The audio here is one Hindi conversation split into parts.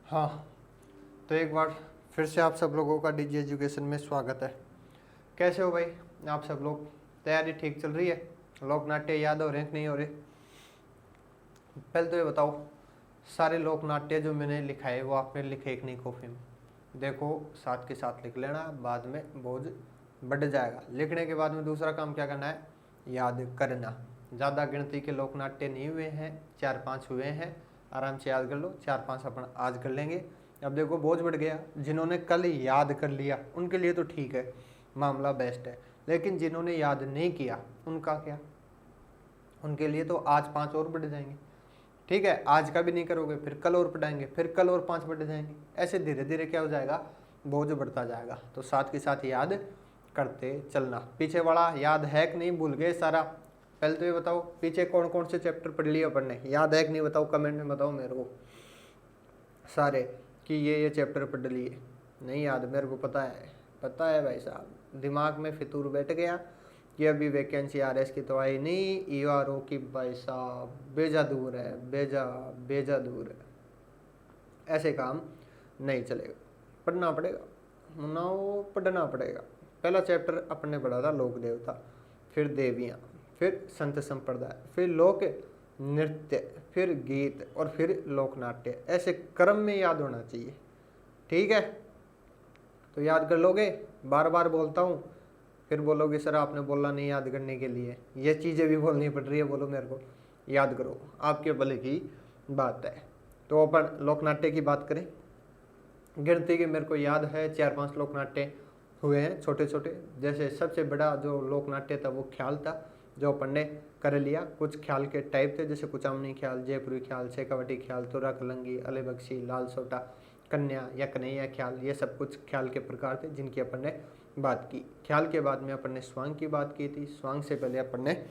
हाँ, तो एक बार फिर से आप सब लोगों का डीजी एजुकेशन में स्वागत है। कैसे हो भाई आप सब लोग? तैयारी ठीक चल रही है? लोक नाट्य याद हो रहे हैं कि नहीं हो रहे? पहले तो ये बताओ, सारे लोक नाट्य जो मैंने लिखा है वो आपने लिखे कि नहीं कॉपी में? देखो, साथ के साथ लिख लेना, बाद में बोझ बढ़ जाएगा। लिखने के बाद में दूसरा काम क्या करना है? याद करना। ज़्यादा गिनती के लोक नाट्य नहीं हुए हैं, 4-5 हुए हैं, आराम से याद कर लो। 4-5 अपन आज कर लेंगे। अब देखो, बोझ बढ़ गया। जिन्होंने कल याद कर लिया उनके लिए तो ठीक है, मामला बेस्ट है। लेकिन जिन्होंने याद नहीं किया उनका क्या? उनके लिए तो आज 5 और बढ़ जाएंगे। ठीक है, आज का भी नहीं करोगे, फिर कल और पढ़ाएंगे, फिर कल और 5 बढ़ जाएंगे। ऐसे धीरे धीरे क्या हो जाएगा? बोझ बढ़ता जाएगा। तो साथ के साथ याद करते चलना। पीछे वाला याद है कि नहीं, भूल गए सारा? पहले तो ये बताओ, पीछे कौन कौन से चैप्टर पढ़ लिए अपन ने? याद है कि नहीं बताओ, कमेंट में बताओ मेरे को सारे कि ये चैप्टर पढ़ लिए। नहीं याद? मेरे को पता है भाई साहब, दिमाग में फितूर बैठ गया कि अभी वैकेंसी आरएस की तो आई नहीं, ईआरओ की भाई साहब बेजा दूर है, बेजा दूर है। ऐसे काम नहीं चलेगा, पढ़ना पड़ेगा, पढ़ना पड़ेगा। पहला चैप्टर अपन ने पढ़ा था लोक देवता, फिर देवियाँ, फिर संत संप्रदाय, फिर लोक नृत्य, फिर गीत और फिर लोक नाट्य। ऐसे क्रम में याद होना चाहिए। ठीक है, तो याद कर लोगे? बार बार बोलता हूँ, फिर बोलोगे सर आपने बोला नहीं याद करने के लिए। ये चीज़ें भी बोलनी पड़ रही है, बोलो मेरे को याद करो, आपके भले की बात है। तो अपन लोकनाट्य की बात करें। गिनती के मेरे को याद है 4-5 लोकनाट्य हुए हैं छोटे छोटे। जैसे सबसे बड़ा जो लोकनाट्य था वो ख्याल था, जो अपन ने कर लिया। कुछ ख्याल के टाइप थे, जैसे कुचामनी ख्याल, जयपुरी ख्याल, शेखावटी ख्याल, तुरा कलंगी, अले बख्शी, लाल सोटा, कन्या या कन्हैया ख्याल, ये सब कुछ ख्याल के प्रकार थे जिनकी अपन ने बात की। ख्याल के बाद में अपन ने स्वांग की बात की थी। स्वांग से पहले अपन ने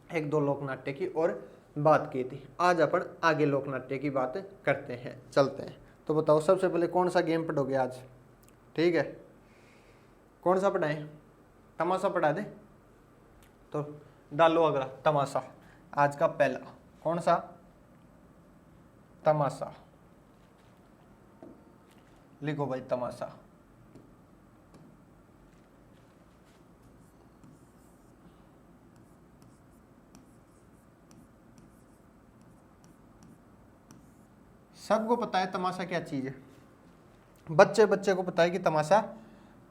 1-2 लोकनाट्य की और बात की थी। आज अपन आगे लोकनाट्य की बात करते हैं, चलते हैं। तो बताओ, सबसे पहले कौन सा गेम पढ़ोगे आज? ठीक है, कौन सा पढ़ाएं? तमाशा पढ़ा दे? तो डालो अगला तमाशा। आज का पहला कौन सा? तमाशा। लिखो भाई तमाशा। सबको पता है तमाशा क्या चीज है। बच्चे बच्चे को पता है कि तमाशा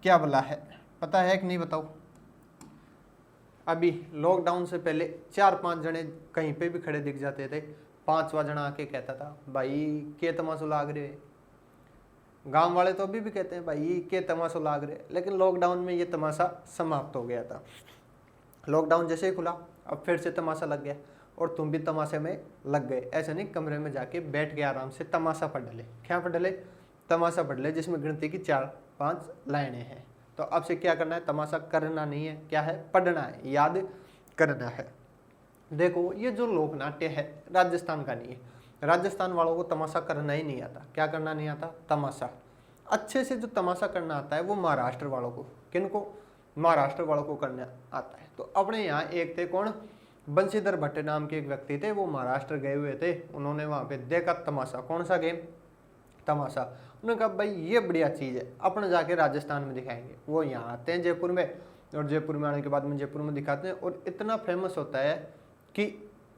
क्या भला है। पता है कि नहीं बताओ? अभी लॉकडाउन से पहले 4-5 जने कहीं पे भी खड़े दिख जाते थे, 5वां जना आके कहता था भाई के तमाशा लाग रहे। गांव वाले तो अभी भी कहते हैं भाई के तमाशा लाग रहे। लेकिन लॉकडाउन में ये तमाशा समाप्त हो गया था। लॉकडाउन जैसे ही खुला, अब फिर से तमाशा लग गया और तुम भी तमाशे में लग गए। ऐसे नहीं, कमरे में जाके बैठ के आराम से तमाशा पढ़ ले। क्या पढ़ ले? तमाशा पढ़ ले, जिसमें गिनती की 4-5 लाइनें हैं। तो अब से क्या करना है? तमाशा करना नहीं है, क्या है? पढ़ना है, याद करना है। देखो, ये जो लोकनाट्य है राजस्थान का नहीं है। राजस्थान वालों को तमाशा करना ही नहीं आता। क्या करना नहीं आता? तमाशा। अच्छे से जो तमाशा करना आता है वो महाराष्ट्र वालों को। किनको? महाराष्ट्र वालों को करना आता है। तो अपने यहाँ एक थे, कौन? बंशीधर भट्ट नाम के एक व्यक्ति थे, वो महाराष्ट्र गए हुए थे। उन्होंने वहाँ पे देखा तमाशा। कौन सा गेम? तमाशा। उन्होंने कहा भाई ये बढ़िया चीज़ है, अपन जाके राजस्थान में दिखाएंगे। वो यहाँ आते हैं जयपुर में, और जयपुर में आने के बाद में जयपुर में दिखाते हैं। और इतना फेमस होता है कि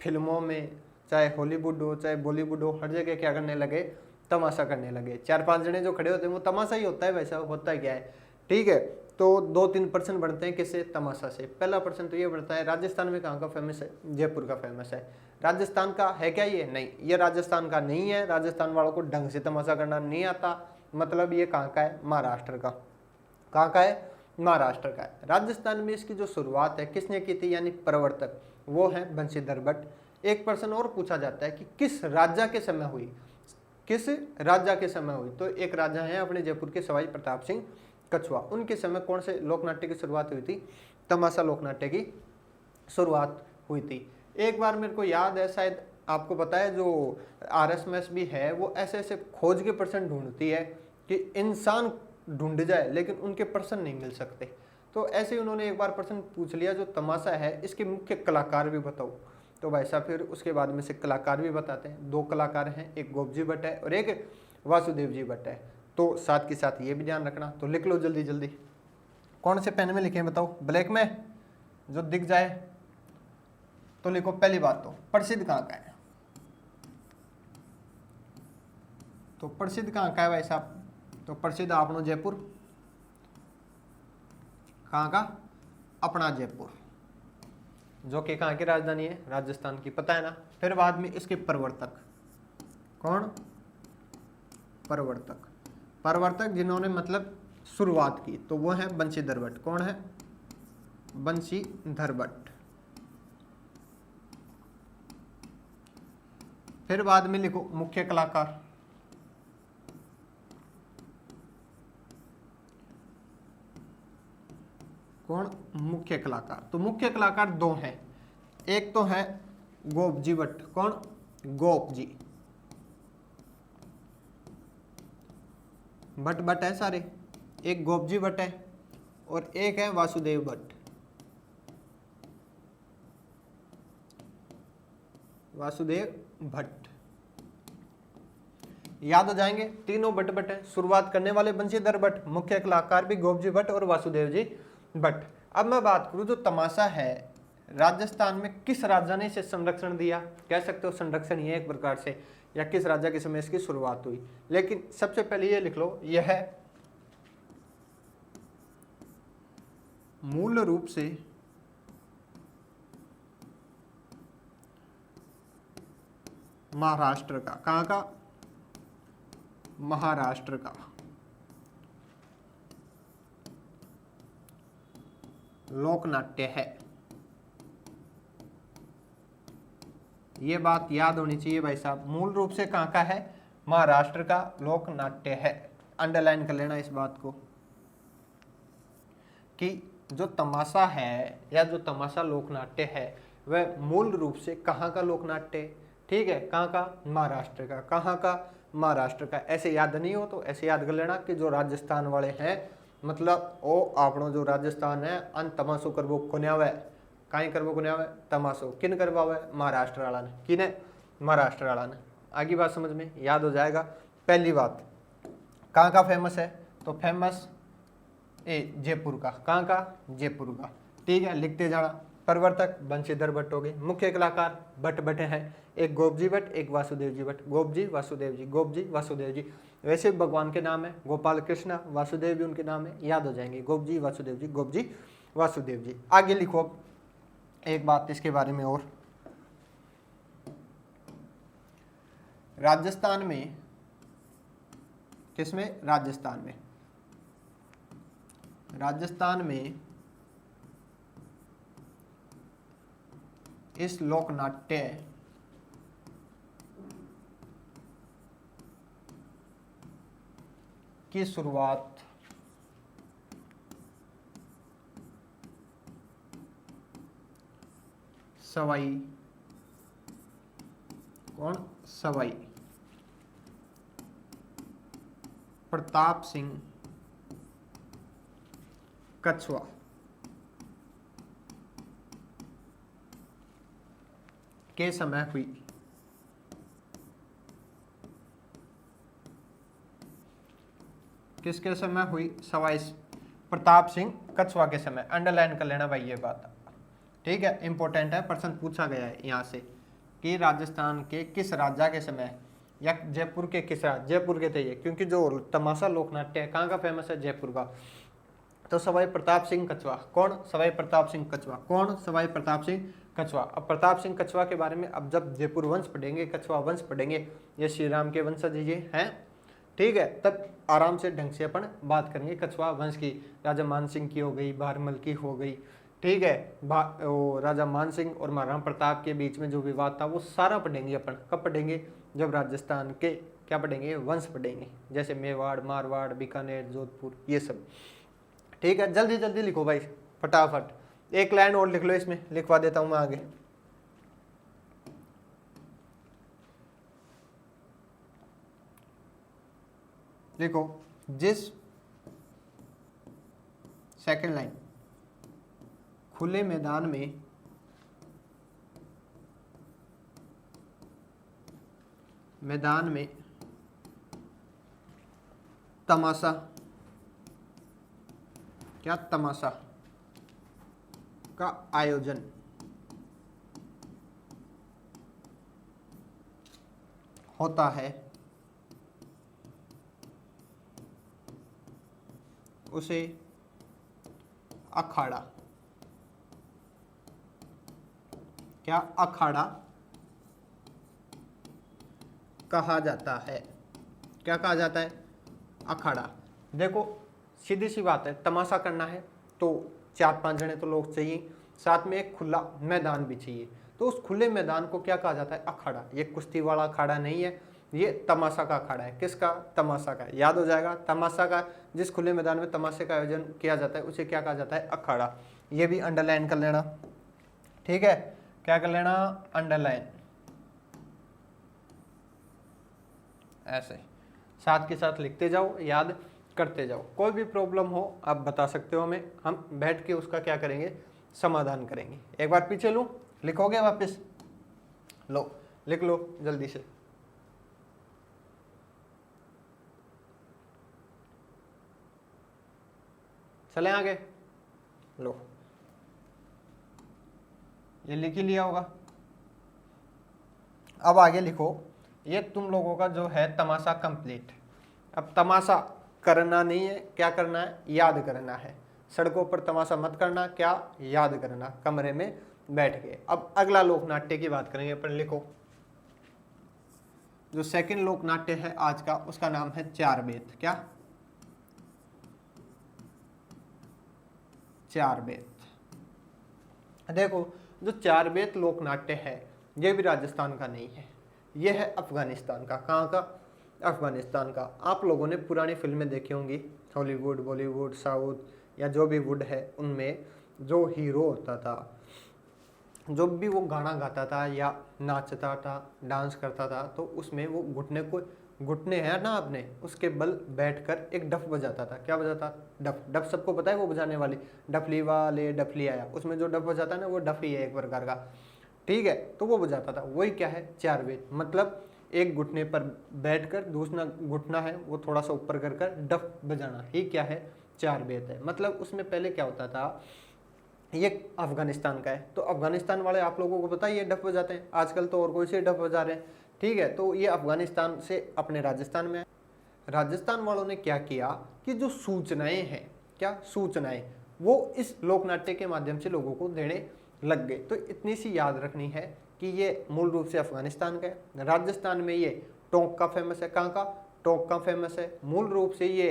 फिल्मों में, चाहे हॉलीवुड हो चाहे बॉलीवुड हो, हर जगह क्या करने लगे? तमाशा करने लगे। 4-5 जने जो खड़े होते हैं वो तमाशा ही होता है। वैसा होता है क्या है? ठीक है, तो 2-3% बढ़ते हैं किससे? तमाशा से। पहला पर्सन तो ये बढ़ता है, राजस्थान में कहाँ का फेमस है? जयपुर का फेमस है। राजस्थान का है क्या ये? नहीं, ये राजस्थान का नहीं है। राजस्थान वालों को ढंग से तमाशा करना नहीं आता। मतलब ये कहाँ का है? महाराष्ट्र का। कहाँ का है? महाराष्ट्र का है। राजस्थान में इसकी जो शुरुआत है किसने की थी, यानी प्रवर्तक, वो है बंशीधर भट्ट। एक पर्सन और पूछा जाता है कि किस राजा के समय हुई? किस राजा के समय हुई? तो एक राजा है अपने जयपुर के, सवाई प्रताप सिंह कछुआ। उनके समय कौन से लोकनाट्य की शुरुआत हुई थी? तमाशा लोकनाट्य की शुरुआत हुई थी। एक बार मेरे को याद है, शायद आपको पता है, जो आरएसएस भी है वो ऐसे ऐसे खोज के पर्सन ढूंढती है कि इंसान ढूंढ जाए, लेकिन उनके पर्सन नहीं मिल सकते। तो ऐसे ही उन्होंने एक बार पर्सन पूछ लिया, जो तमाशा है इसके मुख्य कलाकार भी बताओ। तो वैसा फिर उसके बाद में से कलाकार भी बताते हैं। 2 कलाकार हैं, एक गोपजी भट्ट है और एक वासुदेव जी भट्ट है। तो साथ के साथ ये भी ध्यान रखना। तो लिख लो जल्दी जल्दी। कौन से पेन में लिखें बताओ? ब्लैक में जो दिख जाए तो लिखो। पहली बात तो प्रसिद्ध कहाँ का है? तो प्रसिद्ध कहाँ का है भाई साहब? तो प्रसिद्ध अपनो जयपुर। कहाँ का? अपना जयपुर, जो कि कहाँ की राजधानी है? राजस्थान की, पता है ना। फिर बाद में इसके प्रवर्तक कौन? प्रवर्तक, प्रवर्तक जिन्होंने मतलब शुरुआत की, तो वो है बंशीधर भट्ट। कौन है? बंशीधर भट्ट। फिर बाद में लिखो मुख्य कलाकार। कौन? मुख्य कलाकार। तो मुख्य कलाकार 2 हैं। एक तो है गोपजी भट्ट। कौन? गोपजी भट्ट। भट्ट है सारे। एक गोपजी भट्ट है और एक है वासुदेव भट्ट। वासुदेव भट्ट याद हो जाएंगे। तीनों भट्ट भट्ट है। शुरुआत करने वाले बंशीधर भट्ट, मुख्य कलाकार भी गोपजी भट्ट और वासुदेव जी भट्ट। अब मैं बात करूं जो तमाशा है, राजस्थान में किस राजा ने इसे संरक्षण दिया? कह सकते हो संरक्षण ही है एक प्रकार से, या किस राजा के समय इसकी शुरुआत हुई। लेकिन सबसे पहले ये लिख लो, यह है मूल रूप से महाराष्ट्र का। कहाँ का? महाराष्ट्र का लोकनाट्य है। ये बात याद होनी चाहिए भाई साहब। मूल रूप से कहाँ का है? महाराष्ट्र का लोकनाट्य है। अंडरलाइन कर लेना इस बात को कि जो तमाशा है या जो तमाशा लोकनाट्य है वह मूल रूप से कहाँ का लोकनाट्य है? ठीक है, कहाँ का? महाराष्ट्र का। कहाँ का? महाराष्ट्र का। ऐसे याद नहीं हो तो ऐसे याद कर लेना कि जो राजस्थान वाले हैं, मतलब वो आपनो जो राजस्थान है अन तमाशो करवो कोन्यावे। कहीं करवो कोन्यावे? तमाशो। किन करवावे? महाराष्ट्र वाला ने। किने? महाराष्ट्र वाला ने। आगे बात समझ में याद हो जाएगा। पहली बात, कहाँ का फेमस है? तो फेमस जयपुर का। कहाँ का? जयपुर का। ठीक है, लिखते जाना। प्रवर्तक बंशीधर भट्ट हो गए। मुख्य कलाकार भट्ट भट्ट हैं, एक गोपजी भट्ट, एक वासुदेव जी भट्ट। गोपजी वासुदेव जी, गोपजी वासुदेव जी। वैसे भगवान के नाम है गोपाल कृष्ण, वासुदेव भी उनके नाम है, याद हो जाएंगे। गोपजी वासुदेव जी, गोपजी वासुदेव जी। आगे लिखो अब एक बात इसके बारे में और। राजस्थान में, किसमें? राजस्थान में। राजस्थान में इस लोकनाट्य की शुरुआत सवाई, कौन? सवाई प्रताप सिंह कछवा के समय हुई। किसके समय हुई? सवाई प्रताप सिंह कछवा के समय। अंडरलाइन कर लेना भाई ये बात, ठीक है, इंपॉर्टेंट है। प्रश्न पूछा गया है यहाँ से कि राजस्थान के किस राजा के समय, या जयपुर के किस राजा? जयपुर के थे ये, क्योंकि जो तमाशा लोकनाट्य है कहाँ का फेमस है? जयपुर का। तो सवाई प्रताप सिंह कछवा। कौन? सवाई प्रताप सिंह कछवा। कौन? सवाई प्रताप सिंह कछवा। अब प्रताप सिंह कछवा के बारे में अब जब जयपुर वंश पढ़ेंगे, कछवा वंश पढ़ेंगे, ये श्री राम के वंशज ये हैं, ठीक है, तब आराम से ढंग से अपन बात करेंगे कछवा वंश की। राजा मान सिंह की हो गई, भारमल की हो गई, ठीक है, राजा मान सिंह और महाराणा प्रताप के बीच में जो विवाद था वो सारा पढ़ेंगे अपन। कब पढ़ेंगे? जब राजस्थान के क्या पढ़ेंगे? वंश पढ़ेंगे, जैसे मेवाड़, मारवाड़, बीकानेर, जोधपुर, ये सब। ठीक है, जल्दी जल्दी लिखो भाई फटाफट। एक लाइन और लिख लो, इसमें लिखवा देता हूं मैं आगे। देखो, जिस सेकंड लाइन खुले मैदान में मैदान में तमाशा, क्या तमाशा का आयोजन होता है उसे अखाड़ा, क्या अखाड़ा कहा जाता है, क्या कहा जाता है, अखाड़ा। देखो सीधी सी बात है, तमाशा करना है तो 4-5 जने तो लोग चाहिए, साथ में एक खुला मैदान भी चाहिए। तो उस खुले मैदान को क्या कहा जाता है, अखाड़ा। ये कुश्ती वाला अखाड़ा नहीं है, ये तमाशा का अखाड़ा है। किसका, तमाशा का। याद हो जाएगा, तमाशा का, जिस खुले मैदान में तमाशे का आयोजन किया जाता है उसे क्या कहा जाता है, अखाड़ा। ये भी अंडरलाइन कर लेना, ठीक है। क्या कर लेना, अंडरलाइन, ऐसे साथ के साथ लिखते जाओ, याद करते जाओ। कोई भी प्रॉब्लम हो आप बता सकते हो हमें, हम बैठ के उसका क्या करेंगे, समाधान करेंगे। एक बार पीछे लूं, लिखोगे वापस, लो लिख लो जल्दी से। चलें आगे, लो ये लिख ही लिया होगा। अब आगे लिखो, ये तुम लोगों का जो है तमाशा कंप्लीट। अब तमाशा करना नहीं है, क्या करना है, याद करना है। सड़कों पर तमाशा मत करना, क्या, याद करना, कमरे में बैठ के। अब अगला लोक नाट्य की बात करेंगे अपन, लिखो। जो सेकंड लोक नाट्य है आज का, उसका नाम है चार बेत। क्या, चार बेत। देखो जो चार बेत लोक नाट्य है ये भी राजस्थान का नहीं है, ये है अफगानिस्तान का। कहाँ का, अफगानिस्तान का। आप लोगों ने पुरानी फिल्में देखी होंगी, हॉलीवुड, बॉलीवुड, साउथ या जो भी वुड है, उनमें जो हीरो होता था, जो भी वो गाना गाता था या नाचता था, डांस करता था, तो उसमें वो घुटने हैं ना अपने, उसके बल बैठकर एक डफ बजाता था। क्या बजाता, डफ। डफ सबको पता है, वो बजाने वाली, डफली वाले डफली आया, उसमें जो डफ बजाता है ना वो डफ ही है एक प्रकार का, ठीक है। तो वो बजाता था, वही क्या है, चार बेत। मतलब एक घुटने पर बैठकर दूसरा घुटना है वो थोड़ा सा ऊपर कर कर डफ बजाना ही क्या है, चार बेत है। मतलब उसमें पहले क्या होता था, ये अफगानिस्तान का है, तो अफगानिस्तान वाले आप लोगों को पता है ये डफ बजाते हैं। आजकल तो और कोई से डफ बजा रहे हैं, ठीक है। तो ये अफगानिस्तान से अपने राजस्थान में, राजस्थान वालों ने क्या किया कि जो सूचनाएं हैं, क्या सूचनाएं, वो इस लोकनाट्य के माध्यम से लोगों को देने लग गए। तो इतनी सी याद रखनी है कि ये मूल रूप से अफगानिस्तान का है। राजस्थान में ये टोंक का फेमस है। कहाँ का, टोंक का फेमस है। मूल रूप से ये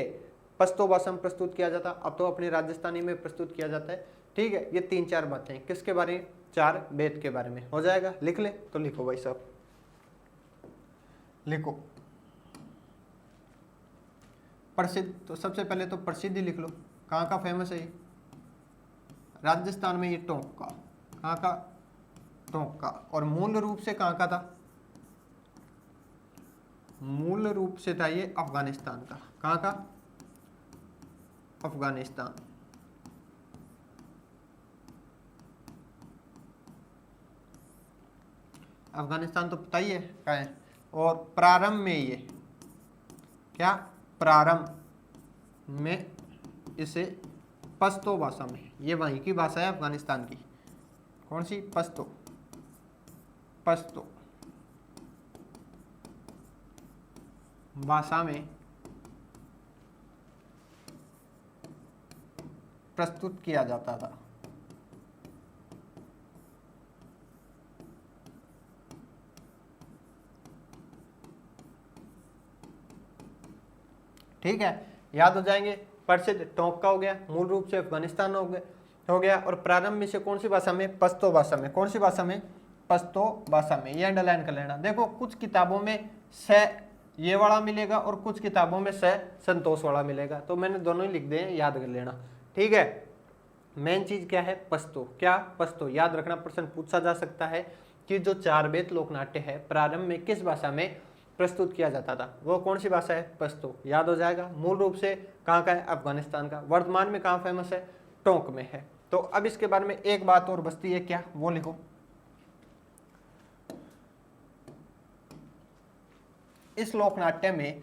पश्तो भाषा में प्रस्तुत किया जाता, अब तो अपने राजस्थानी में प्रस्तुत किया जाता है, ठीक है। ये 3-4 बातें किसके बारे में, चार बेत के बारे में। हो जाएगा, लिख ले तो लिखो भाई साहब, लिखो। प्रसिद्ध, तो सबसे पहले तो प्रसिद्ध ही लिख लो। कहाँ का फेमस है ये, राजस्थान में ये टोंक का। कहाँ का, टोंक का। और मूल रूप से कहाँ का था, मूल रूप से था ये अफगानिस्तान का। कहाँ का, अफगानिस्तान। अफगानिस्तान तो पता ही है कहाँ है। और प्रारंभ में ये क्या, प्रारंभ में इसे पश्तो भाषा में, ये वहीं की भाषा है अफगानिस्तान की। कौन सी, पश्तो, पश्तो भाषा में प्रस्तुत किया जाता था। ठीक है, याद हो जाएंगे। प्रसिद्ध टोंक का हो गया, मूल रूप से अफगानिस्तान हो गया। और प्रारंभ में से कौन सी भाषा में, पश्तो भाषा में। कौन सी भाषा में, पश्तो भाषा में। ये अंडरलाइन कर लेना। देखो कुछ किताबों में स ये वाला मिलेगा और कुछ किताबों में स संतोष वाला मिलेगा, तो मैंने दोनों ही लिख दिए, याद कर लेना, ठीक है। मेन चीज क्या है, पश्तो। क्या, पश्तो। याद रखना, प्रश्न पूछा जा सकता है कि जो चार बेत लोकनाट्य है प्रारंभ में किस भाषा में प्रस्तुत किया जाता था, वो कौन सी भाषा है, पश्तो। याद हो जाएगा। मूल रूप से कहाँ का है, अफगानिस्तान का। वर्तमान में कहाँ फेमस है, टोंक में है। तो अब इसके बारे में एक बात और बचती है, क्या, वो लिखो। इस लोकनाट्य में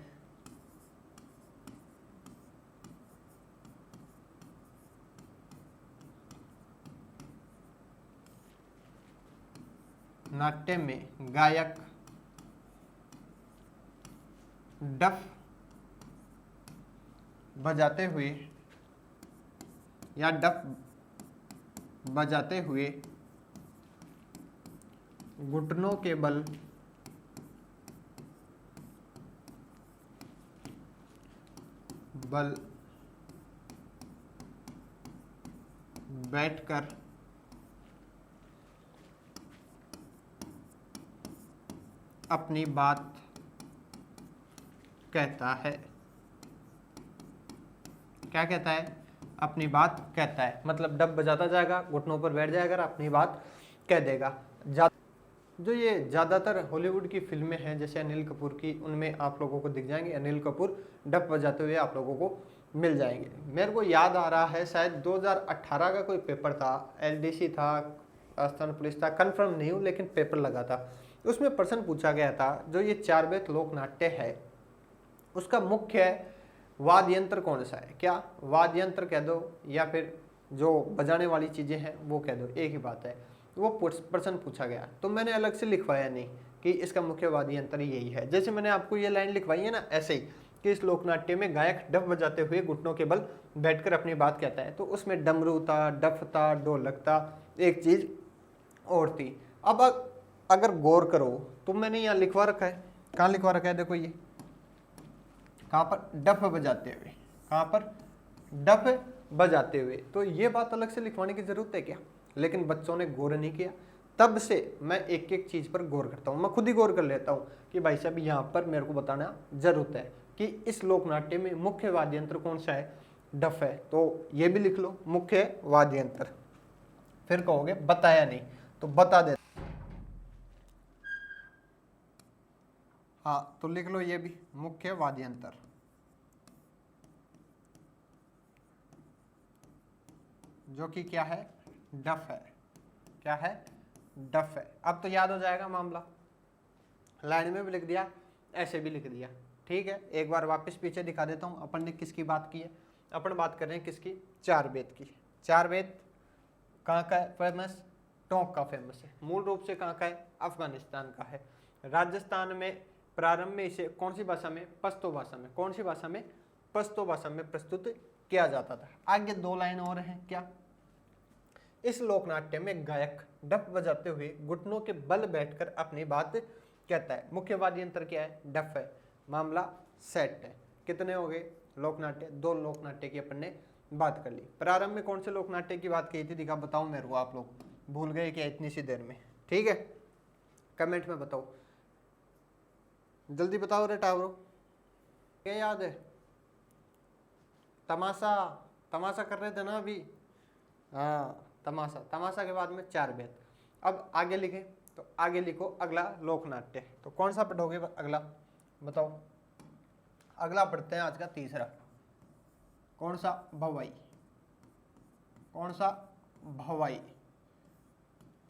गायक डफ बजाते हुए या डफ बजाते हुए घुटनों के बल बैठकर अपनी बात कहता है। क्या कहता है? अपनी बात कहता है, मतलब डब बजाता जाएगा, घुटनों पर बैठ जाएगा, अपनी बात कह देगा। जो ये ज़्यादातर हॉलीवुड की फिल्में हैं जैसे अनिल कपूर की, उनमें आप लोगों को दिख जाएंगे अनिल कपूर डब बजाते हुए आप लोगों को मिल जाएंगे। मेरे को याद आ रहा है शायद 2018 का कोई पेपर था, एलडीसी था, राजस्थान पुलिस था, कंफर्म नहीं हूँ, लेकिन पेपर लगा था। उसमें प्रश्न पूछा गया था, जो ये चार बेत लोक नाट्य है उसका मुख्य वाद्य यंत्र कौन सा है? क्या वाद्य यंत्र कह दो या फिर जो बजाने वाली चीज़ें हैं वो कह दो, एक ही बात है। वो प्रश्न पूछा गया, तो मैंने अलग से लिखवाया नहीं कि इसका मुख्य वाद्य यंत्र यही है। जैसे मैंने आपको ये लाइन लिखवाई है ना, ऐसे ही कि इस लोकनाट्य में गायक डफ बजाते हुए घुटनों के बल बैठकर अपनी बात कहता है, तो उसमें डमरू था, डफ था, ढोलक था, एक चीज़ और थी। अब अगर गौर करो तो मैंने यहाँ लिखवा रखा है, कहाँ लिखवा रखा है? देखो ये कहाँ पर? डफ बजाते हुए। कहाँ पर? डफ बजाते हुए। तो ये बात अलग से लिखवाने की जरूरत है क्या? लेकिन बच्चों ने गौर नहीं किया। तब से मैं एक एक चीज पर गौर करता हूँ, मैं खुद ही गौर कर लेता हूँ कि भाई साहब यहाँ पर मेरे को बताना जरूरत है कि इस लोकनाट्य में मुख्य वाद्य यंत्र कौन सा है? डफ है। तो ये भी लिख लो, मुख्य वाद्य यंत्र। फिर कहोगे बताया नहीं, तो बता दे। हाँ, तो लिख लो ये भी, मुख्य वाद्य यंत्र, जो कि क्या है? डफ है। क्या है? डफ है। अब तो याद हो जाएगा मामला, लाइन में भी लिख दिया, ऐसे भी लिख दिया। ठीक है, एक बार वापस पीछे दिखा देता हूँ अपन ने किसकी बात की है। अपन बात कर रहे हैं किसकी? चार बेत की। चार बेत कहाँ का है फेमस? टोंक का फेमस है। मूल रूप से कहाँ का है? अफगानिस्तान का है। राजस्थान में प्रारंभ में इसे कौन सी भाषा में? पश्तो भाषा में। कौन सी भाषा में? पश्तो भाषा में प्रस्तुत किया जाता था। आगे दो लाइन और हैं, क्या? इस लोकनाट्य में गायक डफ बजाते हुए घुटनों के बल बैठकर अपनी बात कहता है। मुख्य वाद्य यंत्र क्या है? डफ है। मामला सेट है। कितने हो गए लोकनाट्य? दो लोकनाट्य की अपन ने बात कर ली। प्रारंभ में कौन से लोकनाट्य की बात की थी? दिखा, बताओ मेरे को। आप लोग भूल गए क्या इतनी सी देर में? ठीक है, कमेंट में बताओ, जल्दी बताओ रे टावरो, क्या याद है? तमाशा, तमाशा कर रहे थे ना अभी? हाँ, तमाशा। तमाशा के बाद में चार बेत। अब आगे लिखे, तो आगे लिखो अगला लोकनाट्य। तो कौन सा पढ़ोगे अगला? बताओ। अगला पढ़ते हैं आज का तीसरा। कौन सा? भवाई। कौन सा? भवाई।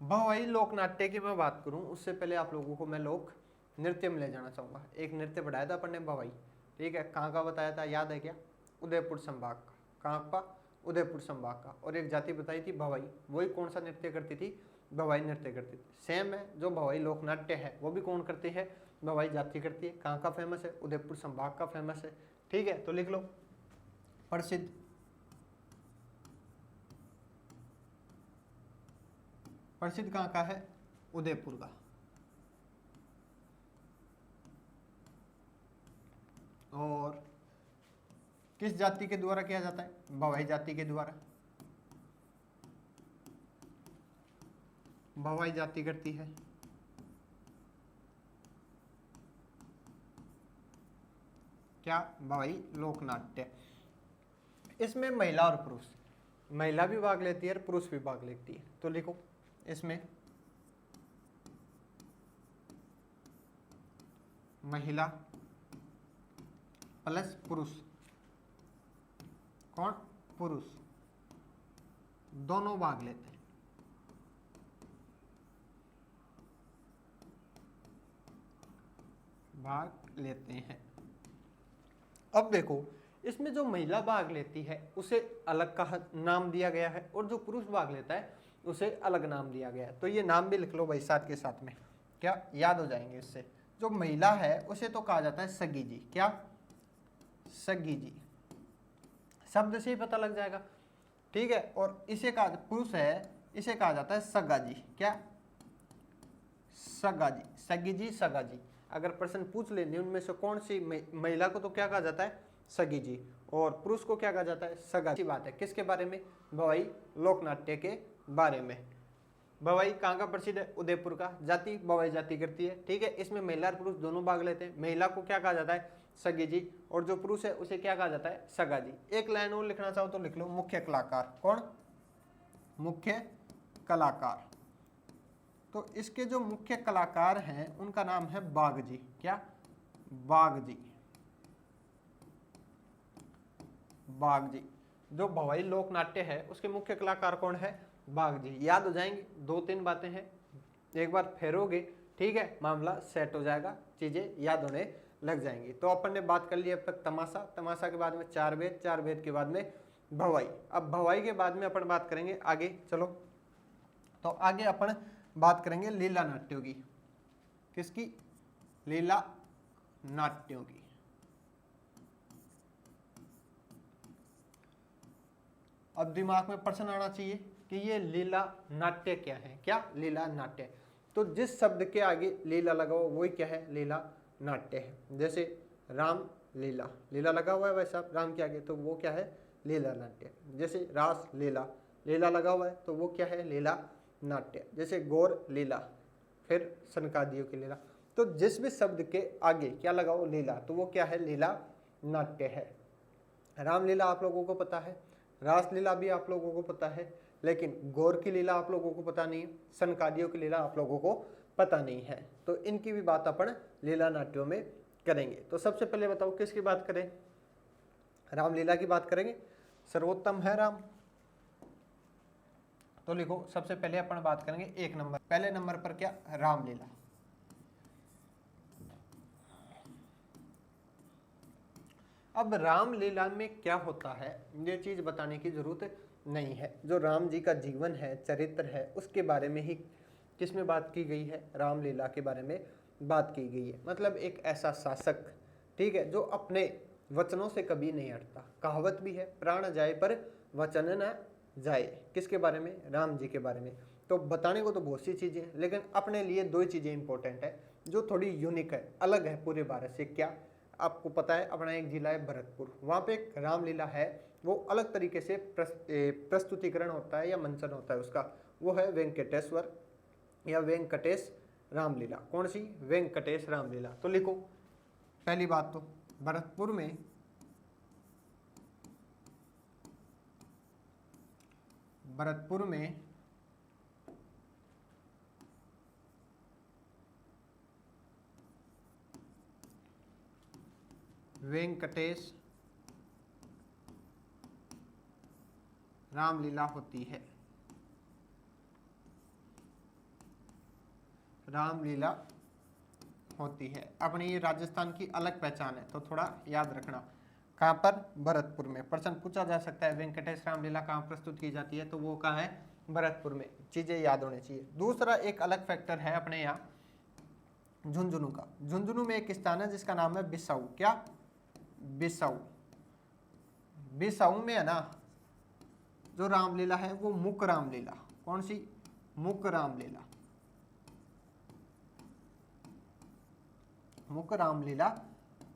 भवाई लोकनाट्य की मैं बात करूं उससे पहले आप लोगों को मैं लोक नृत्य में ले जाना चाहूंगा। एक नृत्य पढ़ाया था अपन ने, भवाई। ठीक है, कहाँ का बताया था, याद है क्या? उदयपुर संभाग का। कहाँ का? उदयपुर संभाग का। और एक जाति बताई थी भवाई, वही कौन सा नृत्य करती थी? भवाई नृत्य करती थी। सेम है, जो भवाई लोकनाट्य है वो भी कौन करती है? भवाई जाति करती है। कहाँ का फेमस है? उदयपुर संभाग का फेमस है। ठीक है, तो लिख लो प्रसिद्ध। प्रसिद्ध कहाँ का है? उदयपुर का। और किस जाति के द्वारा किया जाता है? भवाई जाति के द्वारा। भवाई जाति करती है। क्या? भवाई लोकनाट्य। इसमें महिला और पुरुष, महिला भी भाग लेती है और पुरुष भी भाग लेती है। तो लिखो इसमें महिला प्लस पुरुष। कौन? पुरुष। दोनों भाग लेते हैं। भाग लेते हैं। अब देखो, इसमें जो महिला भाग लेती है उसे अलग का नाम दिया गया है और जो पुरुष भाग लेता है उसे अलग नाम दिया गया है। तो ये नाम भी लिख लो भाई साथ के साथ में, क्या याद हो जाएंगे इससे। जो महिला है उसे तो कहा जाता है सगी जी, क्या सगी जी, शब्द से ही पता लग जाएगा, ठीक है। और इसे कहा, पुरुष है इसे कहा जाता है सगा जी, क्या सगा जी, सगी जी, सगा जी। अगर प्रश्न पूछ लेने उनमें से कौन सी महिला को तो क्या कहा जाता है सगी जी, और पुरुष को क्या कहा जाता है सगा जी। बात है किसके बारे में, भवाई लोकनाट्य के बारे में। भवाई कहाँ का प्रसिद्ध है, उदयपुर का। जाति भवाई जाति करती है, ठीक है। इसमें महिला और पुरुष दोनों भाग लेते हैं। महिला को क्या कहा जाता है सगी जी, और जो पुरुष है उसे क्या कहा जाता है सगा जी। एक लाइन और लिखना चाहो तो लिख लो, मुख्य कलाकार। कौन, मुख्य कलाकार। तो इसके जो मुख्य कलाकार हैं उनका नाम है बाग जी, क्या बाग जी, बाग जी। जो भवाई लोकनाट्य है उसके मुख्य कलाकार कौन है, बाग जी। याद हो जाएंगे, 2-3 बातें हैं, एक बार फेरोगे, ठीक है, मामला सेट हो जाएगा, चीजें याद होने लग जाएंगी। तो अपन ने बात कर ली अब तक तमाशा, तमाशा के बाद में चार वेद, चार वेद के बाद में भवाई। अब भवाई के बाद में अपन बात करेंगे आगे, चलो। तो आगे अपन बात करेंगे लीला नाट्यों की। किसकी, लीला नाट्यों की। अब दिमाग में प्रश्न आना चाहिए कि ये लीला नाट्य क्या है, क्या लीला नाट्य। तो जिस शब्द के आगे लीला लगा हुआ वही क्या है, लीला नाट्य है। जैसे राम लीला, लीला लगा हुआ है वैसा राम के आगे, तो वो क्या है लीला नाट्य। जैसे रास लीला, लीला लगा हुआ है तो वो क्या है लीला नाट्य। जैसे गौर लीला, फिर सनकादियों की लीला। तो जिस भी शब्द के आगे क्या लगा हो लीला, तो वो क्या है लीला नाट्य है। रामलीला आप लोगों को पता है, रासलीला भी आप लोगों को पता है, लेकिन गौर की लीला आप लोगों को पता नहीं, सनकादियों की लीला आप लोगों को पता नहीं है। तो इनकी भी बात अपन लीला नाट्यों में करेंगे। तो सबसे पहले बताओ किसकी बात करें, रामलीला की बात करेंगे। सर्वोत्तम है राम, तो लिखो सबसे पहले अपन बात करेंगे 1 नंबर, पहले नंबर पर क्या, रामलीला। अब रामलीला में क्या होता है ये चीज बताने की जरूरत नहीं है। जो राम जी का जीवन है, चरित्र है, उसके बारे में ही किसमें बात की गई है, रामलीला के बारे में बात की गई है। मतलब एक ऐसा शासक, ठीक है, जो अपने वचनों से कभी नहीं हटता। कहावत भी है, प्राण जाए पर वचन न जाए। किसके बारे में, राम जी के बारे में। तो बताने को तो बहुत सी चीजें हैं, लेकिन अपने लिए 2 चीजें इंपॉर्टेंट है जो थोड़ी यूनिक है, अलग है पूरे भारत से। क्या आपको पता है, अपना एक जिला है भरतपुर, वहाँ पे एक रामलीला है, वो अलग तरीके से प्रस्तुतिकरण होता है या मंचन होता है उसका, वो है वेंकटेश्वर या वेंकटेश रामलीला। कौन सी, वेंकटेश रामलीला। तो लिखो पहली बात तो भरतपुर में वेंकटेश रामलीला होती है, रामलीला होती है। अपनी ये राजस्थान की अलग पहचान है, तो थोड़ा याद रखना। कहाँ पर, भरतपुर में। प्रश्न पूछा जा सकता है वेंकटेश रामलीला कहाँ प्रस्तुत की जाती है, तो वो कहाँ है, भरतपुर में। चीजें याद होनी चाहिए। दूसरा एक अलग फैक्टर है अपने यहाँ झुंझुनू का। झुंझुनू में एक स्थान है जिसका नाम है बिसाऊ, क्या बिसाऊ। बिसाऊ में है ना जो रामलीला है वो मुक रामलीला। कौन सी, मुक रामलीला, मुक रामलीला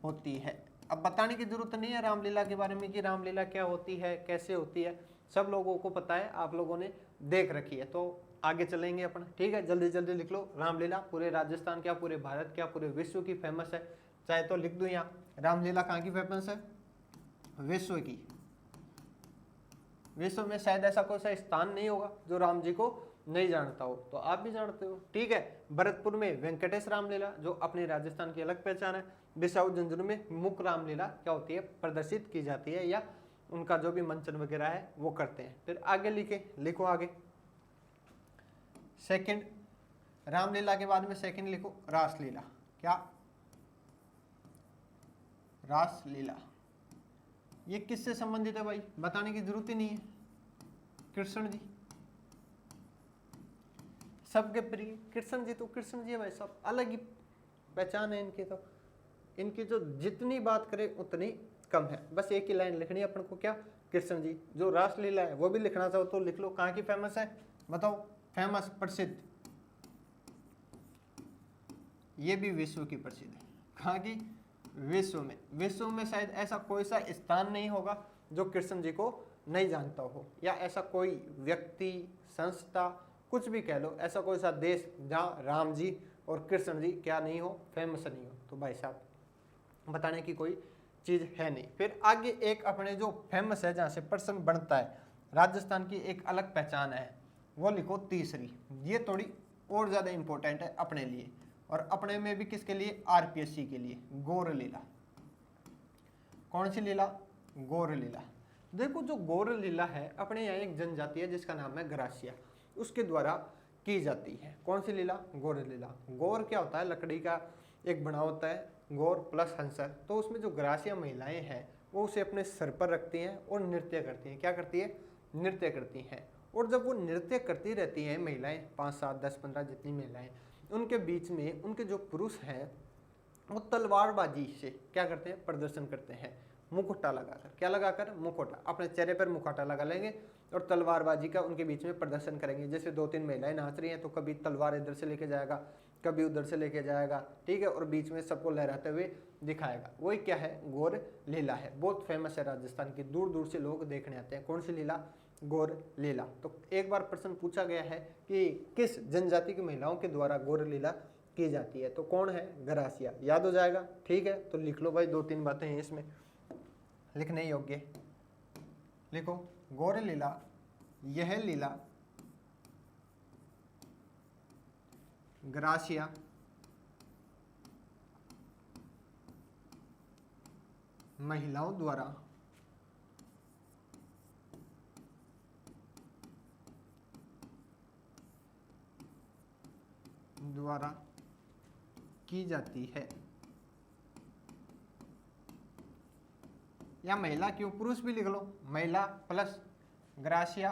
होती है। अब बताने की जरूरत नहीं है रामलीला के बारे में कि रामलीला क्या होती है, कैसे होती है, सब लोगों को पता है, आप लोगों ने देख रखी है। तो आगे चलेंगे अपन, ठीक है। जल्दी जल्दी लिख लो, रामलीला पूरे राजस्थान क्या, पूरे भारत क्या, पूरे विश्व की फेमस है। चाहे तो लिख दो यहाँ, रामलीला कहाँ की फेमस है, विश्व की। विश्व में शायद ऐसा कोई सा स्थान नहीं होगा जो राम जी को नहीं जानता हो, तो आप भी जानते हो, ठीक है। भरतपुर में वेंकटेश रामलीला जो अपने राजस्थान की अलग पहचान है। बिसाऊ झुंझुनू में मुक रामलीला क्या होती है, प्रदर्शित की जाती है, या उनका जो भी मंचन वगैरह है वो करते हैं। फिर आगे लिखो आगे सेकंड, रामलीला के बाद में सेकंड लिखो रासलीला, क्या रासलीला। ये किससे संबंधित है भाई, बताने की जरूरत ही नहीं है, कृष्ण जी सबके प्रिय कृष्ण जी, तो कृष्ण जी है भाई साहब, अलग ही पहचान है इनकी, तो इनकी जो जितनी बात करें उतनी कम है। बस एक ही लाइन लिखनी है अपन को, क्या, कृष्ण जी। जो रासलीला है वो भी लिखना चाहो तो लिख लो, कहाँ की फेमस है बताओ, फेमस प्रसिद्ध, ये भी विश्व की प्रसिद्ध है। कहाँ की, विश्व में। विश्व में शायद ऐसा कोई सा स्थान नहीं होगा जो कृष्ण जी को नहीं जानता हो, या ऐसा कोई व्यक्ति, संस्था, कुछ भी कह लो, ऐसा कोई सा देश जहाँ राम जी और कृष्ण जी क्या नहीं हो, फेमस नहीं हो। तो भाई साहब बताने की कोई चीज़ है नहीं। फिर आगे एक अपने जो फेमस है, जहाँ से प्रश्न बनता है, राजस्थान की एक अलग पहचान है, वो लिखो तीसरी। ये थोड़ी और ज़्यादा इंपॉर्टेंट है अपने लिए, और अपने में भी किसके लिए, आरपीएससी के लिए, गौर लीला। कौन सी लीला, गौर लीला। देखो जो गौर लीला है, अपने यहाँ एक जनजाति है जिसका नाम है ग्रासिया, उसके द्वारा की जाती है। कौन सी लीला, गौर लीला। गौर क्या होता है, लकड़ी का एक बना होता है, गौर प्लस हंसर। तो उसमें जो ग्रासिया महिलाएं हैं वो उसे अपने सर पर रखती हैं और नृत्य करती हैं। क्या करती है, नृत्य करती हैं। और जब वो नृत्य करती रहती हैं महिलाएं, 5, 7, 10, 15 जितनी महिलाएं, उनके बीच में उनके जो पुरुष हैं वो तलवारबाजी से क्या करते हैं, प्रदर्शन करते हैं, मुखौटा लगाकर। क्या लगाकर, मुखौटा, अपने चेहरे पर मुखौटा लगा लेंगे और तलवारबाजी का उनके बीच में प्रदर्शन करेंगे। जैसे 2-3 महिलाएं नाच रही हैं तो कभी तलवार इधर से लेके जाएगा, कभी उधर से लेके जाएगा, ठीक है, और बीच में सबको लहराते हुए दिखाएगा। वही क्या है, गौर लीला है। बहुत फेमस है राजस्थान की, दूर दूर से लोग देखने आते हैं। कौन सी लीला, गौर लीला। तो एक बार प्रश्न पूछा गया है कि किस जनजाति की महिलाओं के द्वारा गौर लीला की जाती है, तो कौन है, ग्रासिया। याद हो जाएगा, ठीक है, तो लिख लो भाई, 2-3 बातें हैं इसमें लिखने योग्य। लिखो, गौर लीला, यह लीला ग्रासिया महिलाओं द्वारा की जाती है। या महिला क्यों, पुरुष भी लिख लो, महिला प्लस ग्रासिया,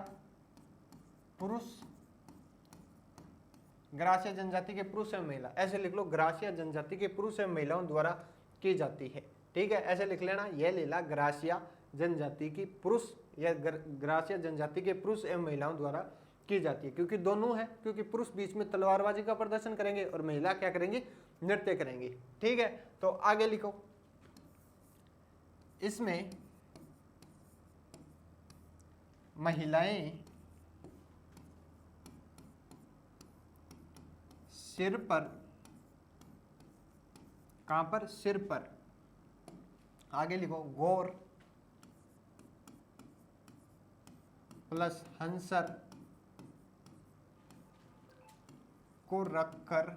पुरुष, ग्रासिया जनजाति के पुरुष एवं महिला, ऐसे लिख लो, ग्रासिया जनजाति के पुरुष एवं महिलाओं द्वारा की जाती है। ठीक है, ऐसे लिख लेना, यह लीला ग्रासिया जनजाति की पुरुष या ग्रासिया जनजाति के पुरुष एवं महिलाओं द्वारा की जाती है। क्योंकि दोनों है, क्योंकि पुरुष बीच में तलवारबाजी का प्रदर्शन करेंगे और महिला क्या करेंगी, नृत्य करेंगी। ठीक है, तो आगे लिखो, इसमें महिलाएं सिर पर, कहां पर, सिर पर, आगे लिखो, गौर प्लस हंसर को रखकर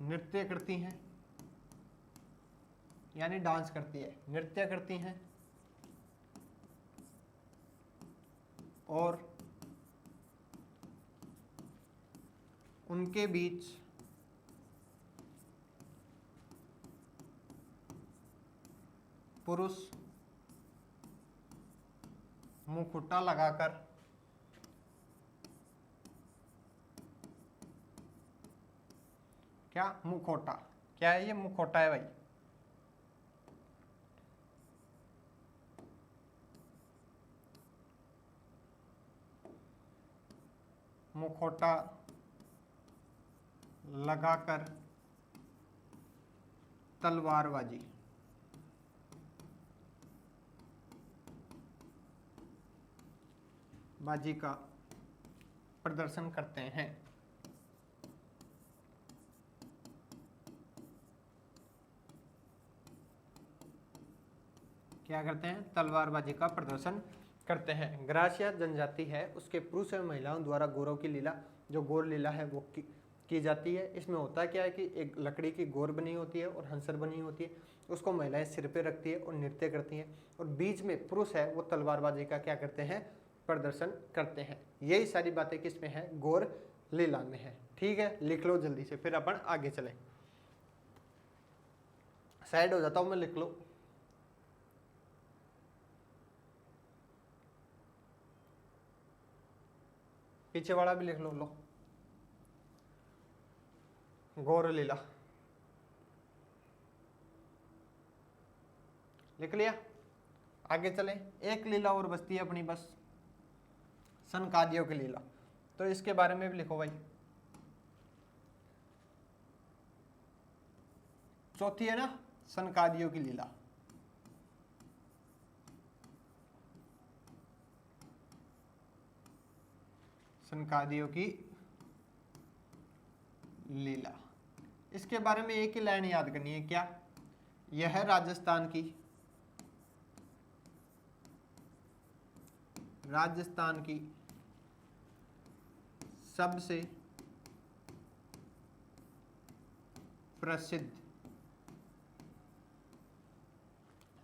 नृत्य करती हैं, यानी डांस करती है, नृत्य करती हैं, और उनके बीच पुरुष मुखौटा लगाकर क्या, मुखौटा, क्या है ये, मुखौटा है भाई, मुखौटा लगाकर तलवारबाजी, बाजी का प्रदर्शन करते हैं। क्या करते हैं, तलवारबाजी का प्रदर्शन करते हैं। ग्रासिया जनजाति है, उसके पुरुष एवं महिलाओं द्वारा गौरों की लीला, जो गौर लीला है वो की जाती है। इसमें होता क्या है कि एक लकड़ी की गौर बनी होती है और हंसर बनी होती है, उसको महिलाएं सिर पे रखती है और नृत्य करती हैं, और बीच में पुरुष है वो तलवारबाजी का क्या करते हैं, प्रदर्शन करते हैं। यही सारी बातें किस में है, गौर लीला में है। ठीक है, लिख लो जल्दी से, फिर अपन आगे चलें। साइड हो जाता हूं मैं, लिख लो। पीछे वाला भी लिख लो। लो, गौर लीला लिख लिया। आगे चलें, एक लीला और बचती है अपनी बस, सनकादियों की लीला। तो इसके बारे में भी लिखो भाई। चौथी है ना सनकादियों की लीला। सनकादियों की लीला, इसके बारे में एक ही लाइन याद करनी है, क्या? यह राजस्थान की सबसे प्रसिद्ध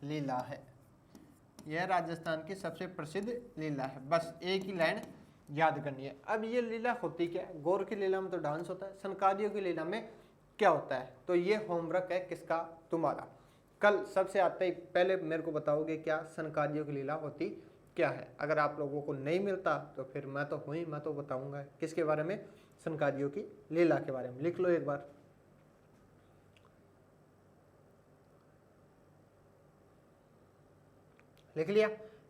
लीला है। यह राजस्थान की सबसे प्रसिद्ध लीला है। बस एक ही लाइन याद करनी है। अब ये लीला होती क्या है? गौर की लीला में तो डांस होता है, सनकादियों की लीला में क्या होता है? तो ये होमवर्क है किसका? तुम्हारा। कल सबसे आते ही पहले मेरे को बताओगे क्या सनकादियों की लीला होती क्या है। अगर आप लोगों को नहीं मिलता तो फिर मैं तो बताऊंगा किसके बारे में, सनकादियों की लीला के बारे में। लिख लो एक बार। लिख लिया?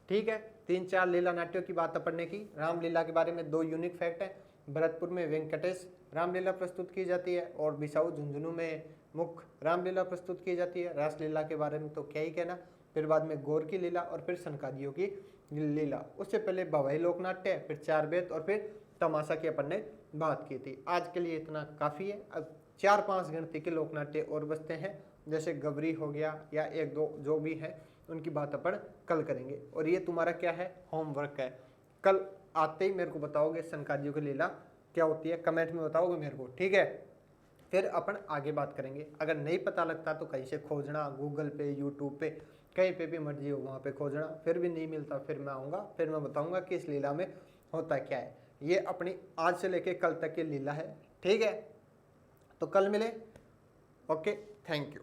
ठीक है, 3-4 लीला नाट्यों की बात पढ़ने की। रामलीला के बारे में 2 यूनिक फैक्ट है। भरतपुर में वेंकटेश रामलीला प्रस्तुत की जाती है और बिसाऊ झुंझुनू में मुख्य रामलीला प्रस्तुत की जाती है। रासलीला के बारे में तो क्या ही कहना। फिर बाद में गौर की लीला और फिर सनकादियों की लीला। उससे पहले भवाई लोकनाट्य, फिर 4 बेत और फिर तमाशा की अपन ने बात की थी। आज के लिए इतना काफ़ी है। अब 4-5 गिनती के लोकनाट्य और बचते हैं, जैसे गबरी हो गया या 1-2 जो भी है, उनकी बात अपन कल करेंगे। और ये तुम्हारा क्या है? होमवर्क है। कल आते ही मेरे को बताओगे सनकादियों की लीला क्या होती है, कमेंट में बताओगे मेरे को, ठीक है? फिर अपन आगे बात करेंगे। अगर नहीं पता लगता तो कहीं से खोजना, गूगल पे, यूट्यूब पे, कहीं पे भी मर्जी हो वहाँ पे खोजना। फिर भी नहीं मिलता फिर मैं आऊँगा, फिर मैं बताऊँगा कि इस लीला में होता क्या है। ये अपनी आज से लेके कल तक की लीला है, ठीक है? तो कल मिले। Okay, thank you.